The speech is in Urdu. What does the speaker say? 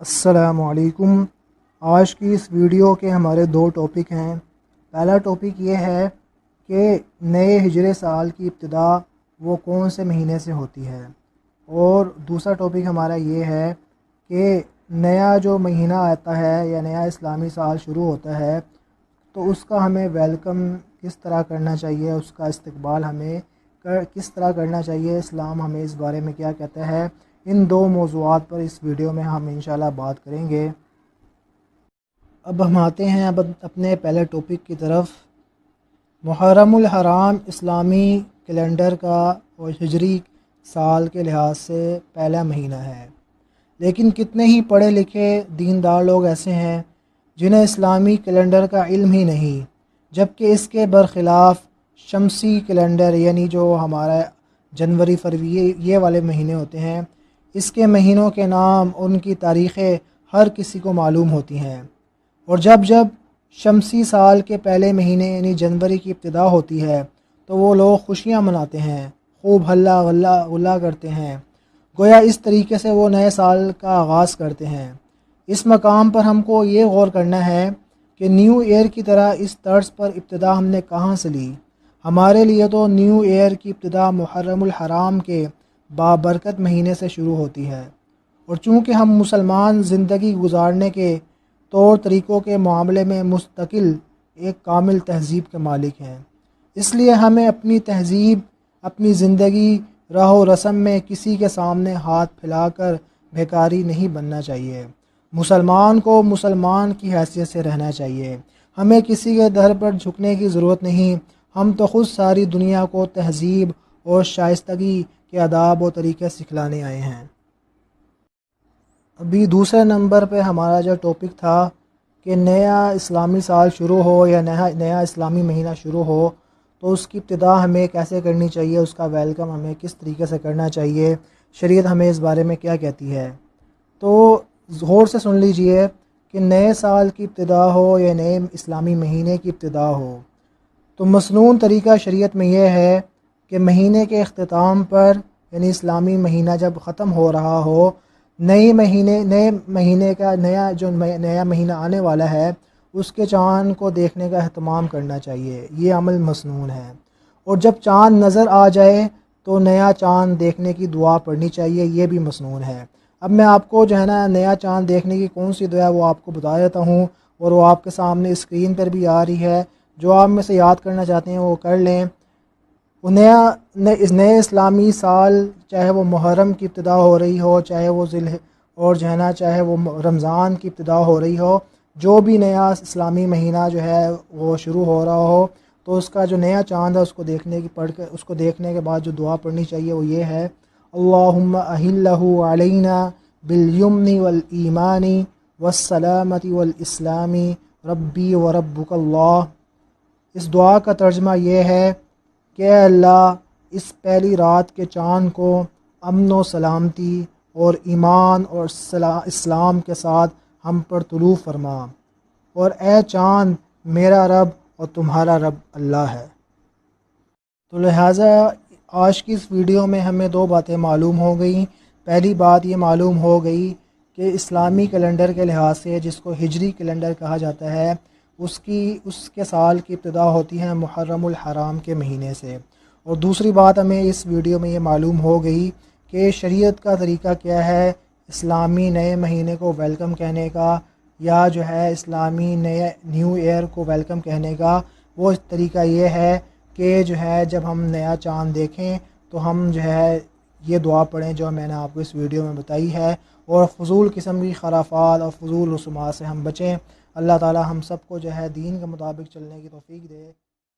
السلام علیکم۔ آج کی اس ویڈیو کے ہمارے دو ٹاپک ہیں۔ پہلا ٹاپک یہ ہے کہ نئے ہجری سال کی ابتدا وہ کون سے مہینے سے ہوتی ہے، اور دوسرا ٹاپک ہمارا یہ ہے کہ نیا جو مہینہ آتا ہے یا نیا اسلامی سال شروع ہوتا ہے تو اس کا ہمیں ویلکم کس طرح کرنا چاہیے، اس کا استقبال ہمیں کس طرح کرنا چاہیے، اسلام ہمیں اس بارے میں کیا کہتا ہے۔ ان دو موضوعات پر اس ویڈیو میں ہم انشاءاللہ بات کریں گے۔ اب ہم آتے ہیں اپنے پہلے ٹاپک کی طرف۔ محرم الحرام اسلامی کیلنڈر کا اور ہجری سال کے لحاظ سے پہلا مہینہ ہے، لیکن کتنے ہی پڑھے لکھے دیندار لوگ ایسے ہیں جنہیں اسلامی کیلنڈر کا علم ہی نہیں، جبکہ اس کے برخلاف شمسی کیلنڈر یعنی جو ہمارا جنوری فروری یہ والے مہینے ہوتے ہیں، اس کے مہینوں کے نام اور ان کی تاریخیں ہر کسی کو معلوم ہوتی ہیں، اور جب شمسی سال کے پہلے مہینے یعنی جنوری کی ابتدا ہوتی ہے تو وہ لوگ خوشیاں مناتے ہیں، خوب ہلا غلہ کرتے ہیں، گویا اس طریقے سے وہ نئے سال کا آغاز کرتے ہیں۔ اس مقام پر ہم کو یہ غور کرنا ہے کہ نیو ایئر کی طرح اس طرز پر ابتدا ہم نے کہاں سے لی۔ ہمارے لیے تو نیو ایئر کی ابتدا محرم الحرام کے بابرکت مہینے سے شروع ہوتی ہے، اور چونکہ ہم مسلمان زندگی گزارنے کے طور طریقوں کے معاملے میں مستقل ایک کامل تہذیب کے مالک ہیں، اس لیے ہمیں اپنی تہذیب، اپنی زندگی، راہ و رسم میں کسی کے سامنے ہاتھ پھیلا کر بھیکاری نہیں بننا چاہیے۔ مسلمان کو مسلمان کی حیثیت سے رہنا چاہیے، ہمیں کسی کے در پر جھکنے کی ضرورت نہیں۔ ہم تو خود ساری دنیا کو تہذیب اور شائستگی کے آداب و طریقے سکھلانے آئے ہیں۔ ابھی دوسرے نمبر پہ ہمارا جو ٹاپک تھا کہ نیا اسلامی سال شروع ہو یا نیا اسلامی مہینہ شروع ہو تو اس کی ابتدا ہمیں کیسے کرنی چاہیے، اس کا ویلکم ہمیں کس طریقے سے کرنا چاہیے، شریعت ہمیں اس بارے میں کیا کہتی ہے۔ تو غور سے سن لیجئے کہ نئے سال کی ابتدا ہو یا نئے اسلامی مہینے کی ابتدا ہو تو مسنون طریقہ شریعت میں یہ ہے کہ مہینے کے اختتام پر یعنی اسلامی مہینہ جب ختم ہو رہا ہو، نئے مہینے کا نیا مہینہ آنے والا ہے اس کے چاند کو دیکھنے کا اہتمام کرنا چاہیے، یہ عمل مسنون ہے۔ اور جب چاند نظر آ جائے تو نیا چاند دیکھنے کی دعا پڑھنی چاہیے، یہ بھی مسنون ہے۔ اب میں آپ کو جو ہے نا نیا چاند دیکھنے کی کون سی دعا ہے وہ آپ کو بتا دیتا ہوں، اور وہ آپ کے سامنے اسکرین پر بھی آ رہی ہے، جو آپ میں سے یاد کرنا چاہتے ہیں وہ کر لیں۔ نئے اسلامی سال چاہے وہ محرم کی ابتدا ہو رہی ہو، چاہے وہ اور جو ہے نا چاہے وہ رمضان کی ابتدا ہو رہی ہو، جو بھی نیا اسلامی مہینہ جو ہے وہ شروع ہو رہا ہو تو اس کا جو نیا چاند ہے اس کو دیکھنے کے بعد جو دعا پڑھنی چاہیے وہ یہ ہے: اللہم اہلہ علینا بالیمن والایمان والسلامۃ والاسلام ربی وربک اللہ۔ اس دعا کا ترجمہ یہ ہے کہ اے اللہ اس پہلی رات کے چاند کو امن و سلامتی اور ایمان اور اسلام کے ساتھ ہم پر طلوع فرما، اور اے چاند میرا رب اور تمہارا رب اللہ ہے۔ تو لہٰذا آج کی اس ویڈیو میں ہمیں دو باتیں معلوم ہو گئیں۔ پہلی بات یہ معلوم ہو گئی کہ اسلامی کیلنڈر کے لحاظ سے جس کو ہجری کیلنڈر کہا جاتا ہے اس کے سال کی ابتدا ہوتی ہے محرم الحرام کے مہینے سے۔ اور دوسری بات ہمیں اس ویڈیو میں یہ معلوم ہو گئی کہ شریعت کا طریقہ کیا ہے اسلامی نئے مہینے کو ویلکم کہنے کا، یا جو ہے اسلامی نیو ایئر کو ویلکم کہنے کا۔ وہ طریقہ یہ ہے کہ جو ہے جب ہم نیا چاند دیکھیں تو ہم جو ہے یہ دعا پڑھیں جو میں نے آپ کو اس ویڈیو میں بتائی ہے، اور فضول قسم کی خرافات اور فضول رسومات سے ہم بچیں۔ اللہ تعالی ہم سب کو جو ہے دین کے مطابق چلنے کی توفیق دے۔